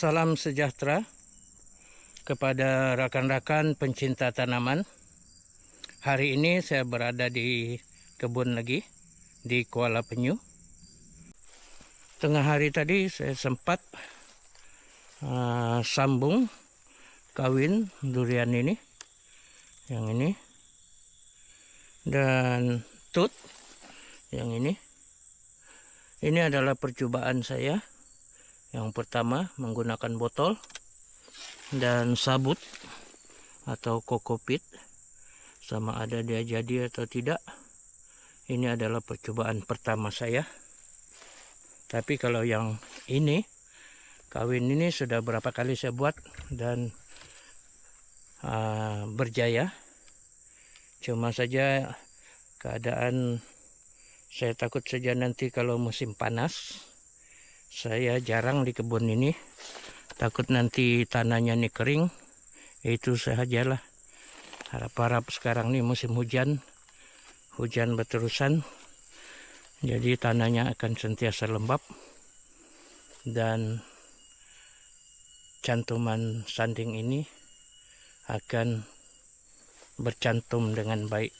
Salam sejahtera kepada rakan-rakan pencinta tanaman. Hari ini saya berada di kebun lagi di Kuala Penyu. Tengah hari tadi saya sempat sambung kawin durian ini, yang ini, dan tut yang ini. Ini adalah percobaan saya. Yang pertama menggunakan botol dan sabut atau kokopit, sama ada dia jadi atau tidak. Ini adalah percobaan pertama saya. Tapi kalau yang ini, kawin ini sudah berapa kali saya buat dan berjaya. Cuma saja keadaan saya takut saja nanti kalau musim panas. Saya jarang di kebun ini, takut nanti tanahnya ini kering. Itu sajalah. Harap-harap sekarang ini musim hujan berterusan, jadi tanahnya akan sentiasa lembab dan cantuman sanding ini akan bercantum dengan baik.